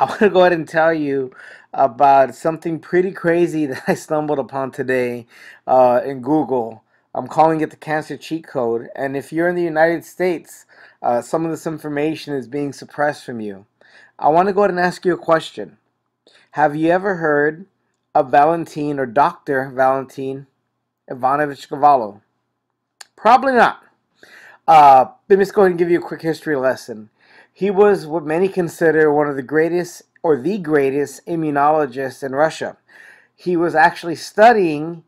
I want to go ahead and tell you about something pretty crazy that I stumbled upon today in Google. I'm calling it the cancer cheat code. And if you're in the United States, some of this information is being suppressed from you. I want to go ahead and ask you a question. Have you ever heard of Valentin or Dr. Valentin Ivanovich Gavallo? Probably not. Let me just go ahead and give you a quick history lesson. He was what many consider one of the greatest or the greatest immunologists in Russia. He was actually studying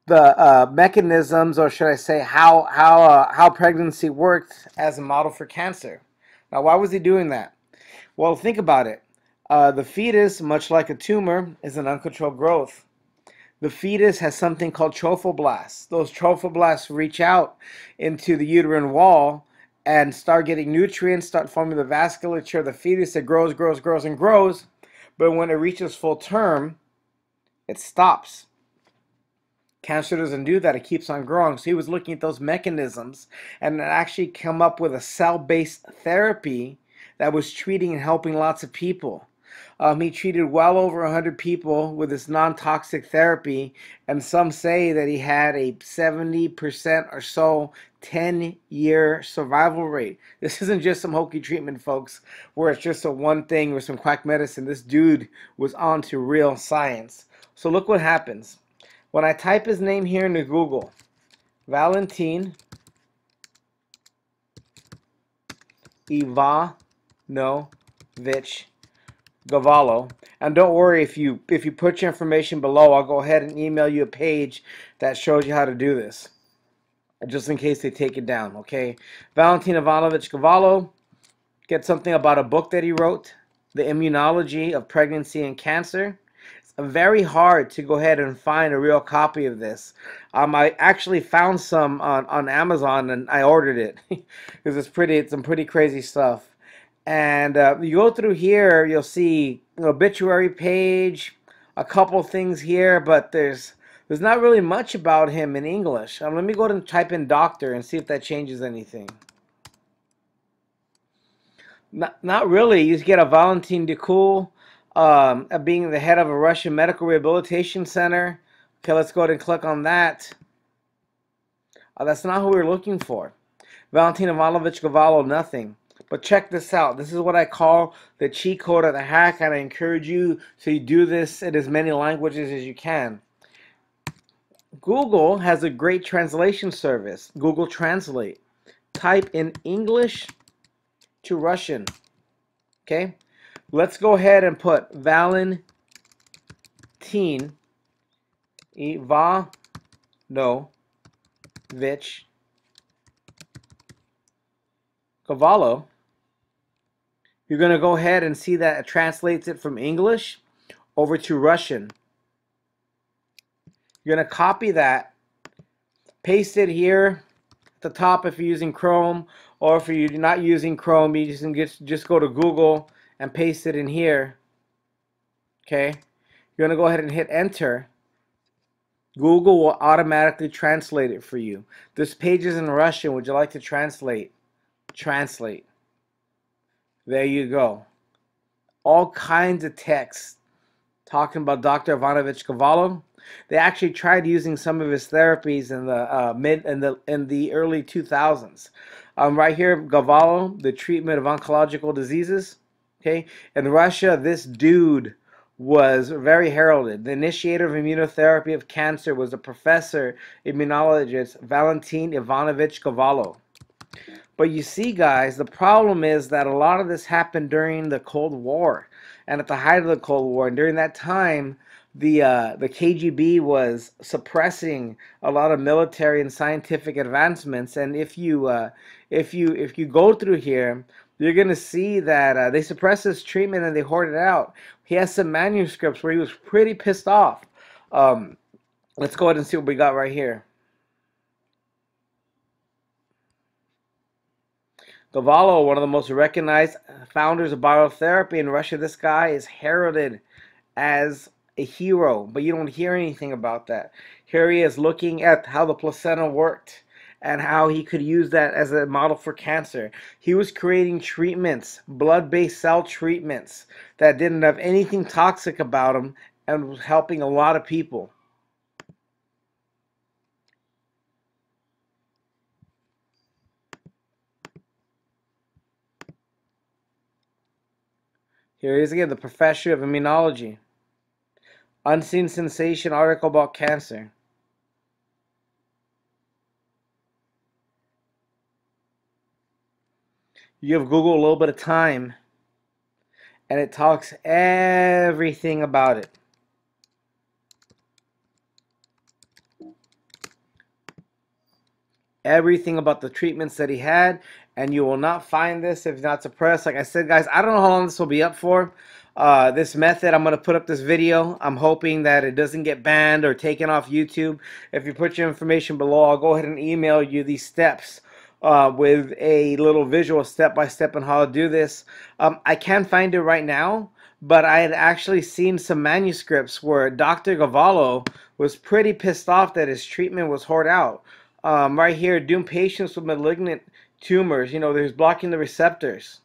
the mechanisms, or should I say, how pregnancy worked as a model for cancer. Now, why was he doing that? Well, think about it. The fetus, much like a tumor, is an uncontrolled growth. The fetus has something called trophoblasts. Those trophoblasts reach out into the uterine wall and start getting nutrients, start forming the vasculature of the fetus. It grows, grows, grows, and grows. But when it reaches full term, it stops. Cancer doesn't do that. It keeps on growing. So he was looking at those mechanisms and actually come up with a cell-based therapy that was treating and helping lots of people. He treated well over 100 people with this non-toxic therapy, and some say that he had a 70% or so 10-year survival rate. This isn't just some hokey treatment, folks, where it's just a one thing or some quack medicine. This dude was on to real science. So look what happens. When I type his name here into Google, Valentin Ivanovich Gavallo. And don't worry, if you put your information below, I'll go ahead and email you a page that shows you how to do this, just in case they take it down. Okay, Valentin Ivanovich Gavallo. Get something about a book that he wrote, The Immunology of Pregnancy and Cancer. It's very hard to go ahead and find a real copy of this. I actually found some on Amazon and I ordered it because it's some pretty crazy stuff. And you go through here, you'll see an obituary page, a couple things here, but there's not really much about him in English. Let me go ahead and type in doctor and see if that changes anything. Not really. You just get a Valentin Dukul being the head of a Russian medical rehabilitation center. Okay, let's go ahead and click on that. That's not who we were looking for. Valentin Ivanovich Gavallo, nothing. But check this out. This is what I call the cheat code of the hack, and I encourage you to do this in as many languages as you can. Google has a great translation service, Google Translate. Type in English to Russian. Okay? Let's go ahead and put Valentin Ivanovich Gavallo. You're going to go ahead and see that it translates it from English over to Russian. You're going to copy that, paste it here at the top if you're using Chrome, or if you're not using Chrome, you just go to Google and paste it in here. Okay? You're going to go ahead and hit enter. Google will automatically translate it for you. This page is in Russian. Would you like to translate? Translate. There you go. All kinds of text talking about Dr. Ivanovich Gavallo. They actually tried using some of his therapies in the early 2000s. Right here, Gavallo, the treatment of oncological diseases. Okay, in Russia, this dude was very heralded. The initiator of immunotherapy of cancer was a professor immunologist, Valentin Ivanovich Gavallo. But you see, guys, the problem is that a lot of this happened during the Cold War and at the height of the Cold War. And during that time, the KGB was suppressing a lot of military and scientific advancements. And if you go through here, you're going to see that they suppressed this treatment and they hoarded it out. He has some manuscripts where he was pretty pissed off. Let's go ahead and see what we got right here. Gavallo, one of the most recognized founders of biotherapy in Russia, this guy is heralded as a hero, but you don't hear anything about that. Here he is looking at how the placenta worked and how he could use that as a model for cancer. He was creating treatments, blood-based cell treatments that didn't have anything toxic about them and was helping a lot of people. Here he is again, the professor of immunology. Unseen sensation article about cancer. You give Google a little bit of time and it talks everything about it. Everything about the treatments that he had, and you will not find this if you're not suppressed. Like I said, guys, I don't know how long this will be up for. This method, I'm going to put up this video. I'm hoping that it doesn't get banned or taken off YouTube. If you put your information below, I'll go ahead and email you these steps with a little visual step-by-step on how to do this. I can't find it right now, but I had actually seen some manuscripts where Dr. Gavallo was pretty pissed off that his treatment was hoarded out. Right here, doom patients with malignant tumors. You know, there's blocking the receptors.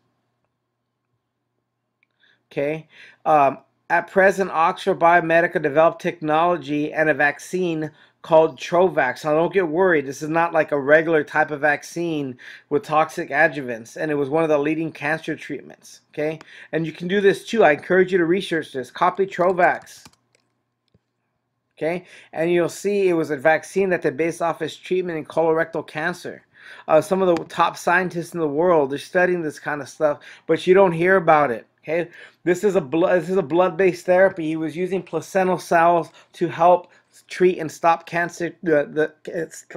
Okay. At present, Oxford Biomedica developed technology and a vaccine called Trovax. Now, don't get worried. This is not like a regular type of vaccine with toxic adjuvants, and it was one of the leading cancer treatments. Okay. And you can do this too. I encourage you to research this. Copy Trovax. Okay, and you'll see it was a vaccine that they based off its treatment in colorectal cancer. Some of the top scientists in the world are studying this kind of stuff, but you don't hear about it. Okay, this is a blood-based therapy. He was using placental cells to help treat and stop cancer,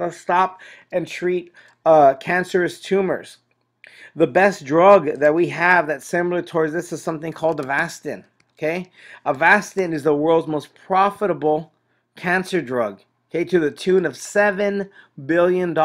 stop and treat cancerous tumors. The best drug that we have that's similar towards this is something called Avastin. Okay, Avastin is the world's most profitable cancer drug, okay, to the tune of $7 billion.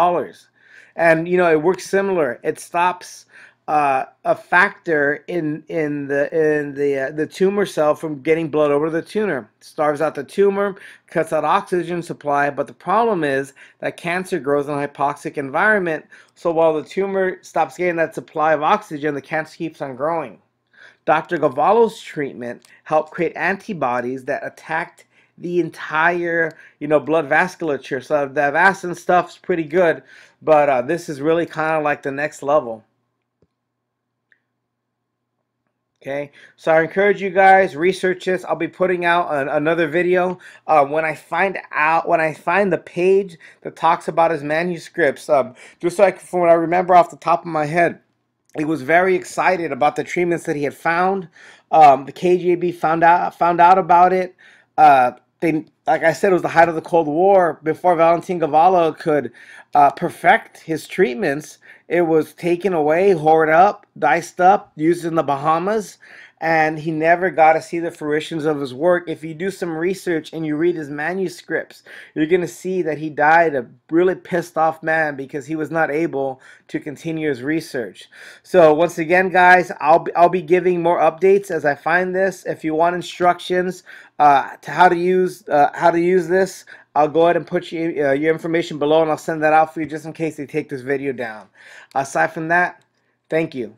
And you know, it works similar. It stops a factor in the tumor cell from getting blood over the tumor. Starves out the tumor, cuts out oxygen supply, but the problem is that cancer grows in a hypoxic environment. So while the tumor stops getting that supply of oxygen, the cancer keeps on growing. Dr. Gavallo's treatment helped create antibodies that attacked the entire, you know, blood vasculature. So the Avastin stuff's pretty good, but this is really kind of like the next level. Okay, so I encourage you guys research this. I'll be putting out another video when I find the page that talks about his manuscripts. Just like from what I remember off the top of my head, he was very excited about the treatments that he had found. The KGB found out about it. Like I said, it was the height of the Cold War. Before Valentin Gavallo could perfect his treatments, it was taken away, hoarded up, diced up, used in the Bahamas, and he never got to see the fruitions of his work. If you do some research and you read his manuscripts, you're going to see that he died a really pissed off man because he was not able to continue his research. So once again, guys, I'll be giving more updates as I find this. If you want instructions to how to use this, I'll go ahead and put your information below, and I'll send that out for you just in case they take this video down. Aside from that, thank you.